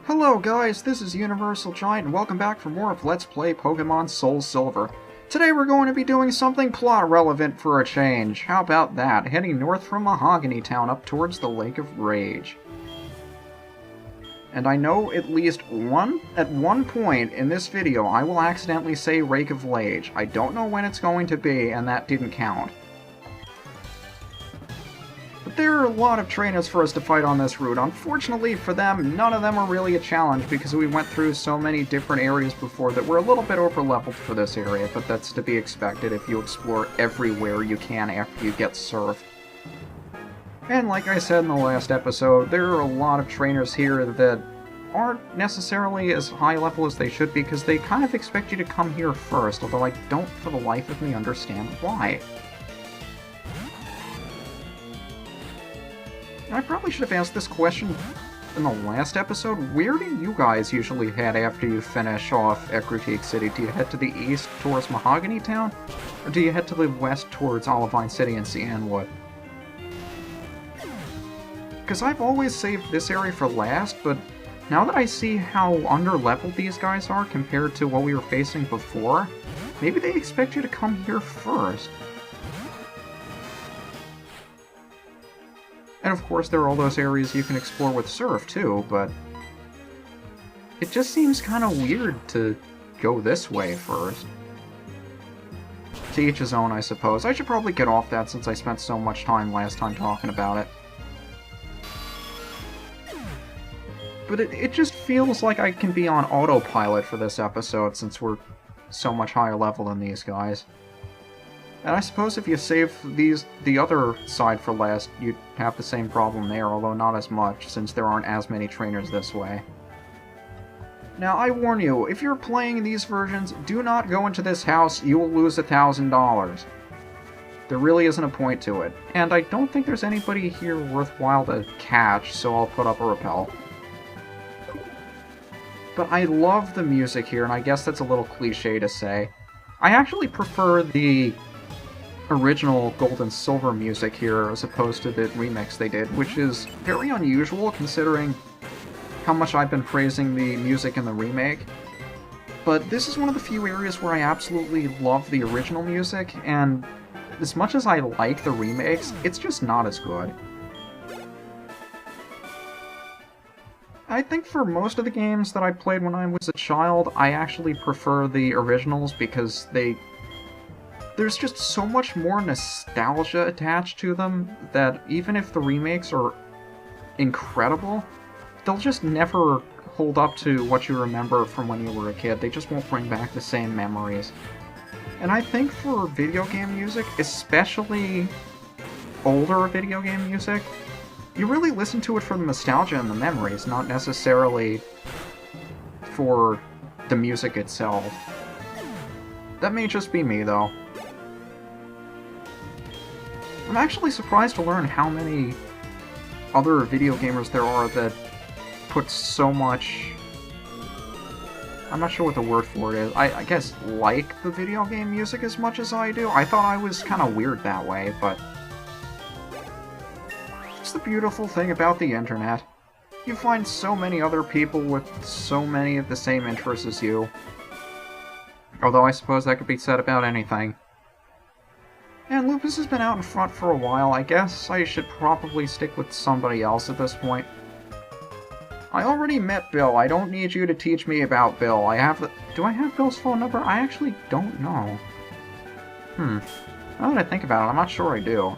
Hello guys, this is UniversalGiant and welcome back for more of Let's Play Pokémon SoulSilver. Today we're going to be doing something plot relevant for a change. How about that? Heading north from Mahogany Town up towards the Lake of Rage. And I know at least at one point in this video I will accidentally say Rake of Lage. I don't know when it's going to be, and that didn't count. But there are a lot of trainers for us to fight on this route. Unfortunately for them, none of them are really a challenge because we went through so many different areas before that we're a little bit over-leveled for this area, but that's to be expected if you explore everywhere you can after you get surfed. And like I said in the last episode, there are a lot of trainers here that aren't necessarily as high level as they should be because they kind of expect you to come here first, although I don't for the life of me understand why. I probably should have asked this question in the last episode. Where do you guys usually head after you finish off Ecruteak City? Do you head to the east towards Mahogany Town? Or do you head to the west towards Olivine City and Cianwood? Because I've always saved this area for last, but now that I see how under-leveled these guys are compared to what we were facing before, maybe they expect you to come here first. And of course there are all those areas you can explore with Surf too, but it just seems kind of weird to go this way first. To each his own, I suppose. I should probably get off that since I spent so much time last time talking about it. But it just feels like I can be on autopilot for this episode since we're so much higher level than these guys. And I suppose if you save the other side for last, you'd have the same problem there, although not as much, since there aren't as many trainers this way. Now, I warn you, if you're playing these versions, do not go into this house, you will lose $1,000. There really isn't a point to it. And I don't think there's anybody here worthwhile to catch, so I'll put up a repel. But I love the music here, and I guess that's a little cliche to say. I actually prefer the original Gold and Silver music here as opposed to the remix they did, which is very unusual considering how much I've been praising the music in the remake. But this is one of the few areas where I absolutely love the original music, and as much as I like the remakes, it's just not as good. I think for most of the games that I played when I was a child, I actually prefer the originals because there's just so much more nostalgia attached to them that even if the remakes are incredible, they'll just never hold up to what you remember from when you were a kid. They just won't bring back the same memories. And I think for video game music, especially older video game music, you really listen to it for the nostalgia and the memories, not necessarily for the music itself. That may just be me, though. I'm actually surprised to learn how many other video gamers there are that put so much... I'm not sure what the word for it is. I guess like the video game music as much as I do. I thought I was kind of weird that way, but... It's the beautiful thing about the internet. You find so many other people with so many of the same interests as you. Although I suppose that could be said about anything. And Lupus has been out in front for a while. I guess I should probably stick with somebody else at this point. I already met Bill. I don't need you to teach me about Bill. Do I have Bill's phone number? I actually don't know. Now that I think about it, I'm not sure I do.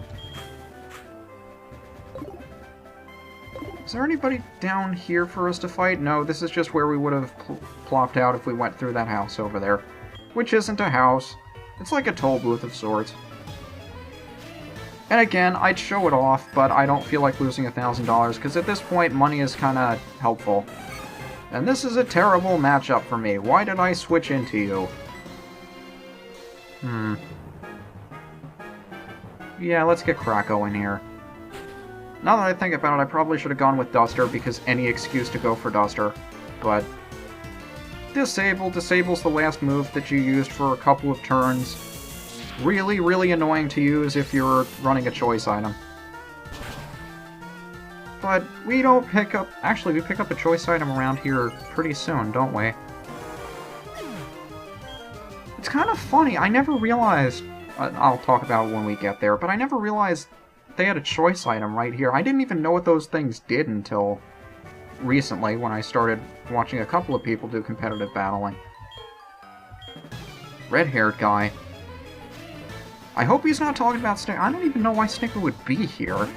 Is there anybody down here for us to fight? No, this is just where we would have plopped out if we went through that house over there. Which isn't a house. It's like a toll booth of sorts. And again, I'd show it off, but I don't feel like losing $1,000, because at this point, money is kinda helpful. And this is a terrible matchup for me. Why did I switch into you? Yeah, let's get Krako in here. Now that I think about it, I probably should have gone with Duster, because any excuse to go for Duster. But Disable disables the last move that you used for a couple of turns. Really, really annoying to use if you're running a choice item. But we don't pick up... Actually, we pick up a choice item around here pretty soon, don't we? It's kind of funny. I never realized... I'll talk about it when we get there, but I never realized they had a choice item right here. I didn't even know what those things did until recently, when I started watching a couple of people do competitive battling. Red-haired guy. I hope he's not talking about Snicker. I don't even know why Snicker would be here.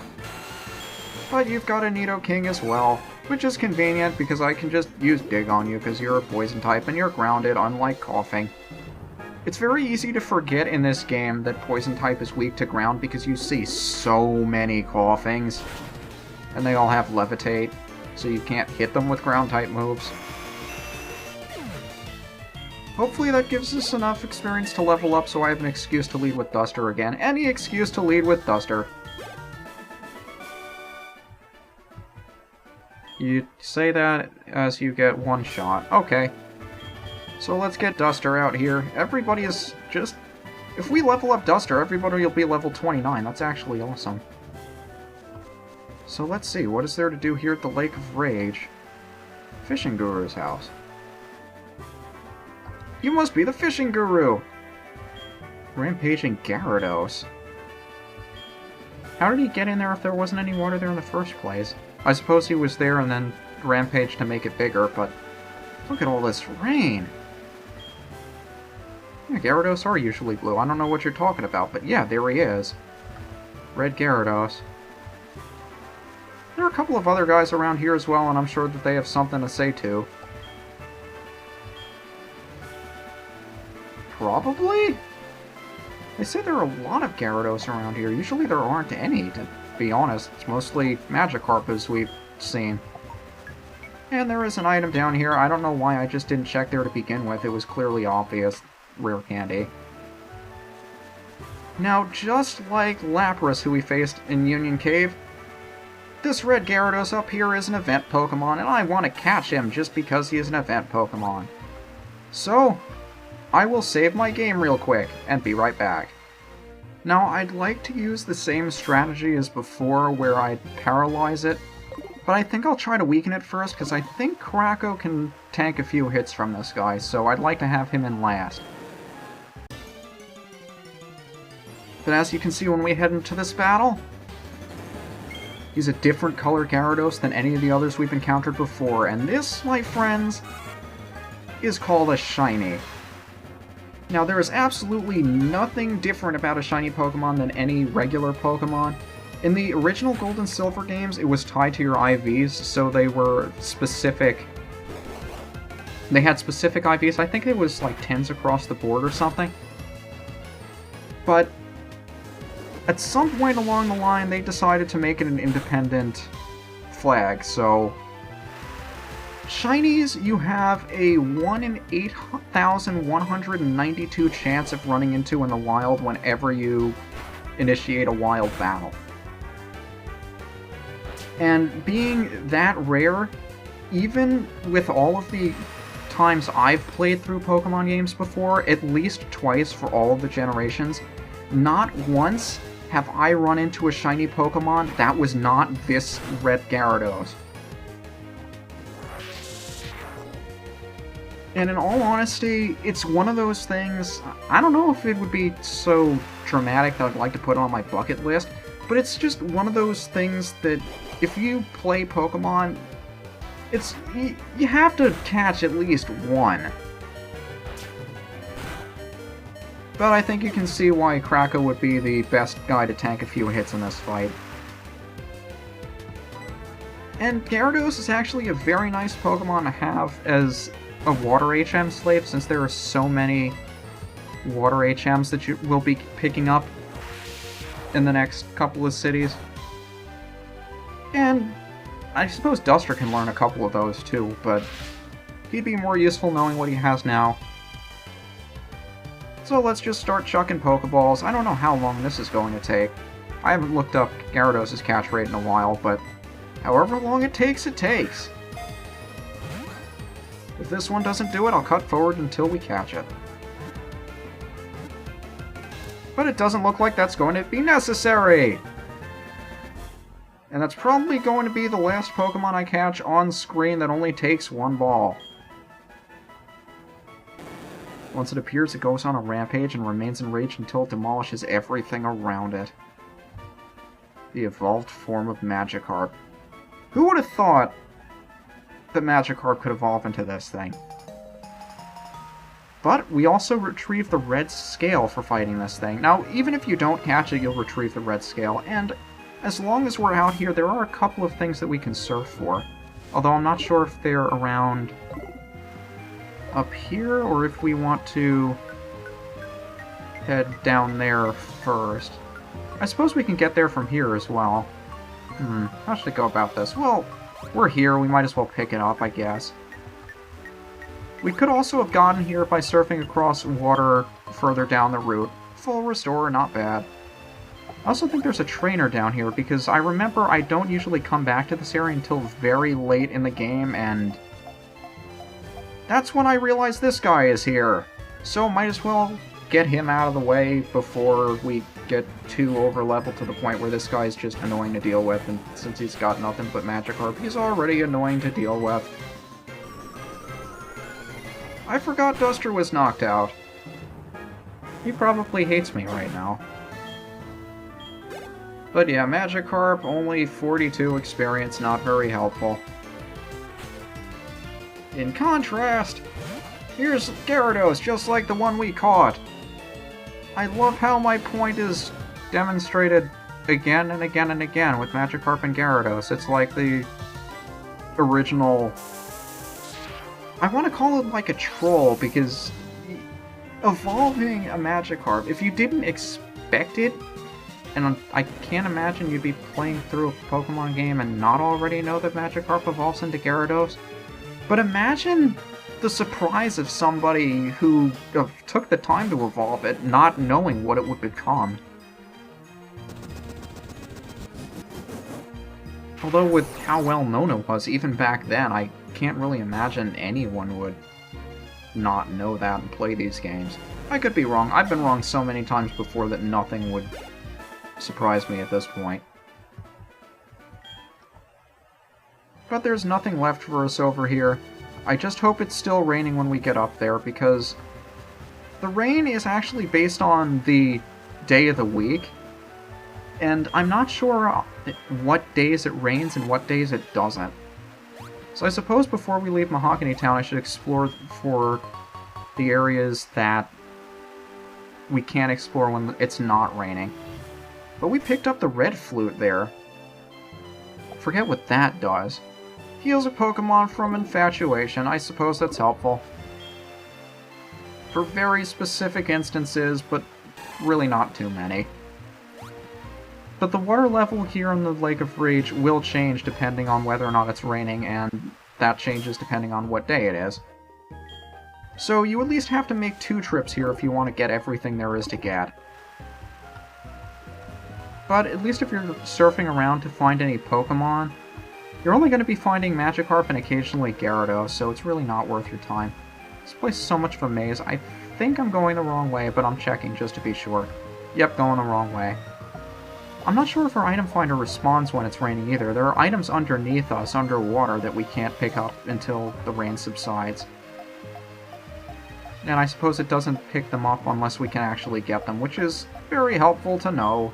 But you've got a Nidoking as well, which is convenient because I can just use Dig on you because you're a poison type and you're grounded, unlike Coughing. It's very easy to forget in this game that poison type is weak to ground because you see so many Coughings. And they all have Levitate, so you can't hit them with ground type moves. Hopefully that gives us enough experience to level up so I have an excuse to lead with Duster again. Any excuse to lead with Duster. You say that as you get one shot. Okay. So let's get Duster out here. Everybody is just... If we level up Duster, everybody will be level 29. That's actually awesome. So let's see, what is there to do here at the Lake of Rage? Fishing Guru's house. You must be the Fishing Guru! Rampaging Gyarados. How did he get in there if there wasn't any water there in the first place? I suppose he was there and then rampaged to make it bigger, but look at all this rain! Yeah, Gyarados are usually blue. I don't know what you're talking about, but yeah, there he is. Red Gyarados. There are a couple of other guys around here as well, and I'm sure that they have something to say too. Probably? They say there are a lot of Gyarados around here. Usually there aren't any, to be honest. It's mostly Magikarp as we've seen. And there is an item down here. I don't know why I just didn't check there to begin with. It was clearly obvious. Rare candy. Now, just like Lapras, who we faced in Union Cave, this Red Gyarados up here is an event Pokemon, and I want to catch him just because he is an event Pokemon. So, I will save my game real quick, and be right back. Now, I'd like to use the same strategy as before, where I'd paralyze it, but I think I'll try to weaken it first, because I think Krako can tank a few hits from this guy, so I'd like to have him in last. But as you can see when we head into this battle, he's a different color Gyarados than any of the others we've encountered before, and this, my friends, is called a Shiny. Now, there is absolutely nothing different about a Shiny Pokemon than any regular Pokemon. In the original Gold and Silver games, it was tied to your IVs, so they were specific. They had specific IVs. I think it was like 10s across the board or something. But at some point along the line, they decided to make it an independent flag, so Shinies, you have a 1 in 8,192 chance of running into in the wild whenever you initiate a wild battle. And being that rare, even with all of the times I've played through Pokemon games before, at least twice for all of the generations, not once have I run into a shiny Pokemon that was not this Red Gyarados. And in all honesty, it's one of those things, I don't know if it would be so dramatic that I'd like to put on my bucket list, but it's just one of those things that if you play Pokemon, you have to catch at least one. But I think you can see why Krako would be the best guy to tank a few hits in this fight. And Gyarados is actually a very nice Pokemon to have as a Water HM slave, since there are so many Water HMs that you will be picking up in the next couple of cities. And I suppose Duster can learn a couple of those too, but he'd be more useful knowing what he has now. So let's just start chucking Pokeballs. I don't know how long this is going to take. I haven't looked up Gyarados' catch rate in a while, but however long it takes, it takes. If this one doesn't do it, I'll cut forward until we catch it. But it doesn't look like that's going to be necessary! And that's probably going to be the last Pokemon I catch on screen that only takes one ball. Once it appears, it goes on a rampage and remains enraged until it demolishes everything around it. The evolved form of Magikarp. Who would have thought that Magikarp could evolve into this thing? But we also retrieve the red scale for fighting this thing. Now, even if you don't catch it, you'll retrieve the red scale, and as long as we're out here, there are a couple of things that we can surf for. Although I'm not sure if they're around up here, or if we want to head down there first. I suppose we can get there from here as well. How should I go about this? Well, we're here, we might as well pick it up, I guess. We could also have gotten here by surfing across water further down the route. Full restore, not bad. I also think there's a trainer down here, because I remember I don't usually come back to this area until very late in the game, and that's when I realize this guy is here. So might as well get him out of the way before we get too over-leveled to the point where this guy's just annoying to deal with, and since he's got nothing but Magikarp, he's already annoying to deal with. I forgot Duster was knocked out. He probably hates me right now. But yeah, Magikarp, only 42 experience, not very helpful. In contrast, here's Gyarados, just like the one we caught. I love how my point is demonstrated again and again and again with Magikarp and Gyarados. It's like the original... I want to call it like a troll, because evolving a Magikarp, if you didn't expect it, and I can't imagine you'd be playing through a Pokemon game and not already know that Magikarp evolves into Gyarados. But imagine the surprise of somebody who took the time to evolve it, not knowing what it would become. Although with how well known it was, even back then, I can't really imagine anyone would not know that and play these games. I could be wrong. I've been wrong so many times before that nothing would surprise me at this point. But there's nothing left for us over here. I just hope it's still raining when we get up there, because the rain is actually based on the day of the week, and I'm not sure what days it rains and what days it doesn't. So I suppose before we leave Mahogany Town, I should explore for the areas that we can't explore when it's not raining. But we picked up the red flute there. Forget what that does. Heals a Pokemon from infatuation. I suppose that's helpful. For very specific instances, but really not too many. But the water level here in the Lake of Rage will change depending on whether or not it's raining, and that changes depending on what day it is. So you at least have to make 2 trips here if you want to get everything there is to get. But at least if you're surfing around to find any Pokemon, you're only going to be finding Magikarp and occasionally Gyarados, so it's really not worth your time. This place is so much of a maze. I think I'm going the wrong way, but I'm checking just to be sure. Yep, going the wrong way. I'm not sure if our item finder responds when it's raining either. There are items underneath us, underwater, that we can't pick up until the rain subsides. And I suppose it doesn't pick them up unless we can actually get them, which is very helpful to know.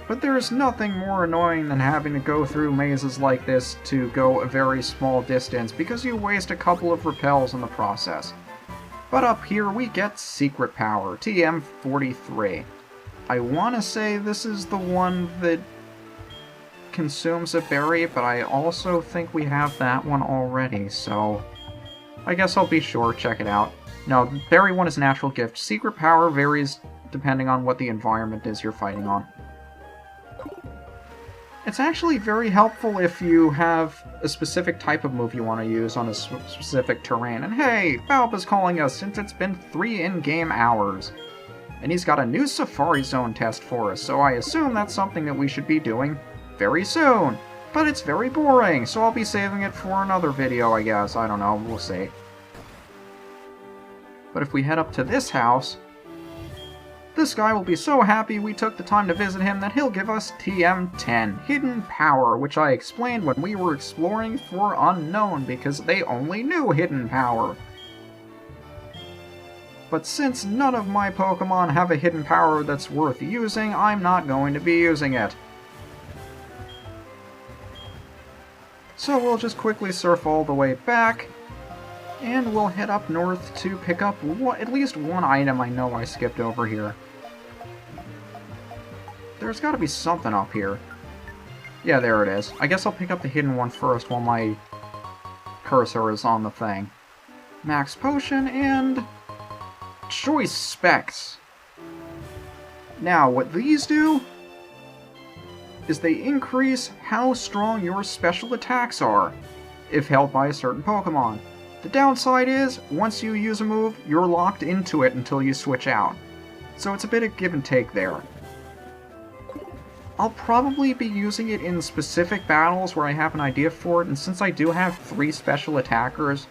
But there's nothing more annoying than having to go through mazes like this to go a very small distance, because you waste a couple of repels in the process. But up here we get Secret Power, TM43. I want to say this is the one that consumes a berry, but I also think we have that one already, so I guess I'll be sure, check it out. No, the berry one is natural gift. Secret Power varies depending on what the environment is you're fighting on. It's actually very helpful if you have a specific type of move you want to use on a specific terrain. And hey, Balba's calling us since it's been 3 in-game hours. And he's got a new Safari Zone test for us, so I assume that's something that we should be doing very soon. But it's very boring, so I'll be saving it for another video, I guess. I don't know, we'll see. But if we head up to this house, This guy will be so happy we took the time to visit him that he'll give us TM10, Hidden Power, which I explained when we were exploring for Unknown, because they only knew Hidden Power. But since none of my Pokemon have a Hidden Power that's worth using, I'm not going to be using it. So we'll just quickly surf all the way back, and we'll head up north to pick up at least one item I know I skipped over here. There's gotta be something up here. Yeah, there it is. I guess I'll pick up the hidden one first while my cursor is on the thing. Max Potion and Choice Specs. Now, what these do is they increase how strong your special attacks are, if held by a certain Pokemon. The downside is, once you use a move, you're locked into it until you switch out. So it's a bit of give and take there. I'll probably be using it in specific battles where I have an idea for it, and since I do have 3 special attackers,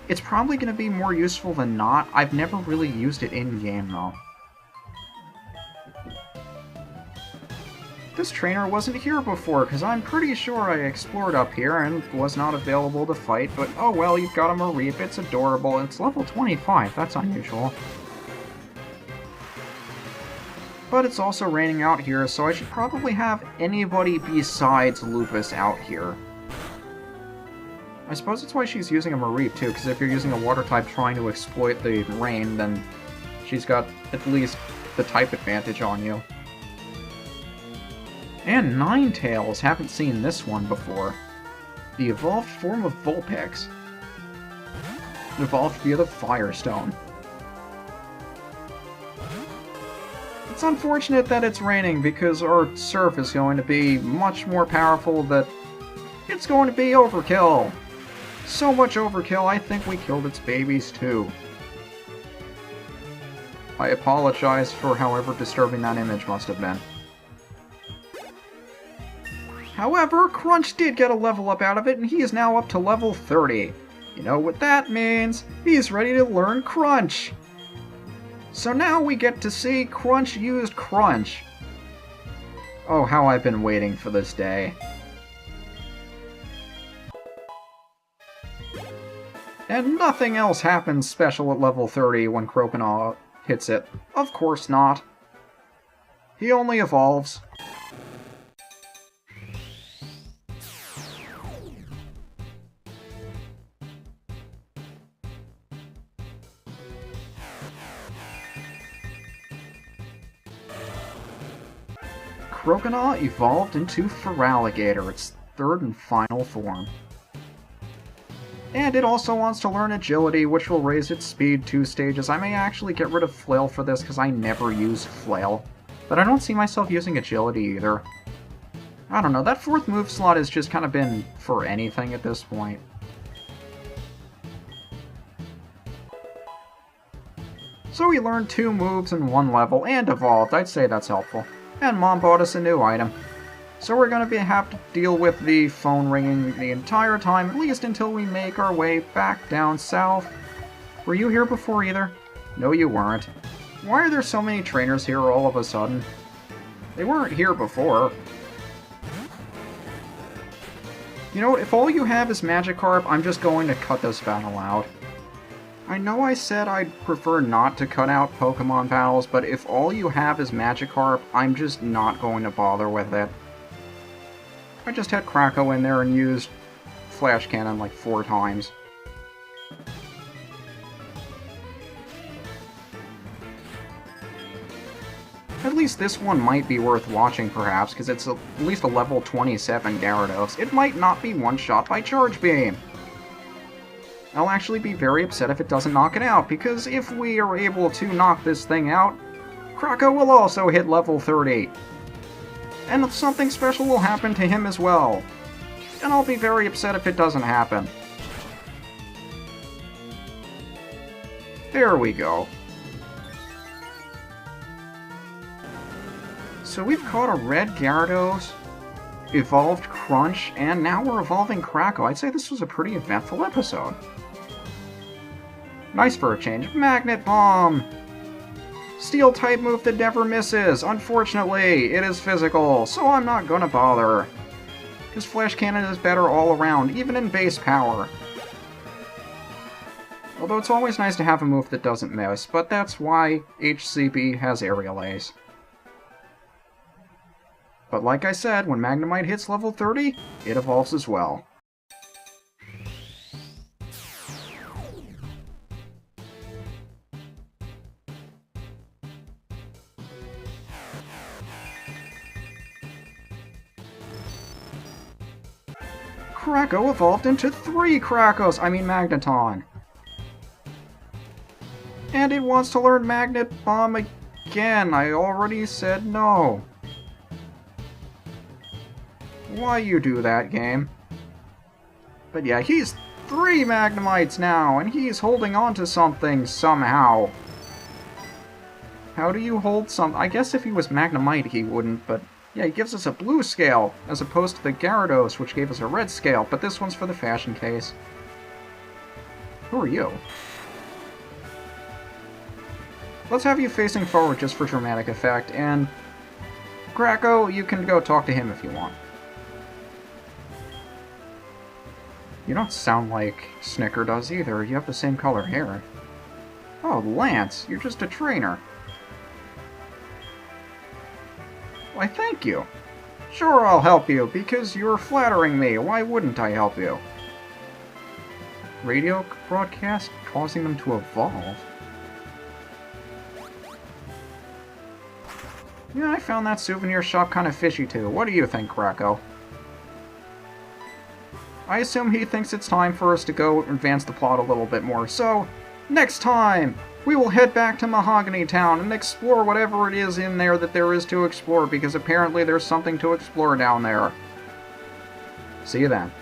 it's probably going to be more useful than not. I've never really used it in-game, though. This trainer wasn't here before, because I'm pretty sure I explored up here and was not available to fight, but oh well, you've got a Mareep, it's adorable, it's level 25, that's unusual. But it's also raining out here, so I should probably have anybody besides Lupus out here. I suppose that's why she's using a Mareep too, because if you're using a water type trying to exploit the rain, then she's got at least the type advantage on you. And Ninetales, haven't seen this one before. The evolved form of Vulpix. Evolved via the Firestone. It's unfortunate that it's raining, because our Surf is going to be much more powerful that it's going to be overkill. So much overkill, I think we killed its babies too. I apologize for however disturbing that image must have been. However, Crunch did get a level up out of it, and he is now up to level 30. You know what that means? He's ready to learn Crunch! So now we get to see Crunch used Crunch. Oh, how I've been waiting for this day. And nothing else happens special at level 30 when Croconaw hits it. Of course not. He only evolves. Croconaw evolved into Feraligatr, its 3rd and final form. And it also wants to learn Agility, which will raise its speed 2 stages. I may actually get rid of Flail for this, because I never use Flail. But I don't see myself using Agility either. I don't know, that 4th move slot has just kind of been for anything at this point. So we learned 2 moves in 1 level, and evolved. I'd say that's helpful. And Mom bought us a new item. So we're going to have to deal with the phone ringing the entire time, at least until we make our way back down south. Were you here before either? No, you weren't. Why are there so many trainers here all of a sudden? They weren't here before. You know what, if all you have is Magikarp, I'm just going to cut this battle out. I know I said I'd prefer not to cut out Pokemon battles, but if all you have is Magikarp, I'm just not going to bother with it. I just had Krako in there and used Flash Cannon like 4 times. At least this one might be worth watching, perhaps, because it's at least a level 27 Gyarados. It might not be one-shot by Charge Beam! I'll actually be very upset if it doesn't knock it out, because if we are able to knock this thing out, Krako will also hit level 30. And something special will happen to him as well. And I'll be very upset if it doesn't happen. There we go. So we've caught a Red Gyarados, evolved Crunch, and now we're evolving Krako. I'd say this was a pretty eventful episode. Nice for a change. Magnet Bomb! Steel-type move that never misses. Unfortunately, it is physical, so I'm not gonna bother. Because Flash Cannon is better all around, even in base power. Although it's always nice to have a move that doesn't miss, but that's why HCB has Aerial Ace. But like I said, when Magnemite hits level 30, it evolves as well. Krako evolved into 3 Magneton! And it wants to learn Magnet Bomb again! I already said no! Why you do that, game? But yeah, he's 3 Magnemites now, and he's holding on to something somehow. How do you hold some? I guess if he was Magnemite he wouldn't, but yeah, he gives us a blue scale, as opposed to the Gyarados, which gave us a red scale, but this one's for the fashion case. Who are you? Let's have you facing forward just for dramatic effect, and Krako, you can go talk to him if you want. You don't sound like Snicker does either, you have the same color hair. Oh, Lance, you're just a trainer. Why, thank you. Sure, I'll help you, because you're flattering me. Why wouldn't I help you? Radio broadcast causing them to evolve? Yeah, I found that souvenir shop kind of fishy too. What do you think, Krako? I assume he thinks it's time for us to go advance the plot a little bit more, so next time! We will head back to Mahogany Town and explore whatever it is in there that there is to explore, because apparently there's something to explore down there. See you then.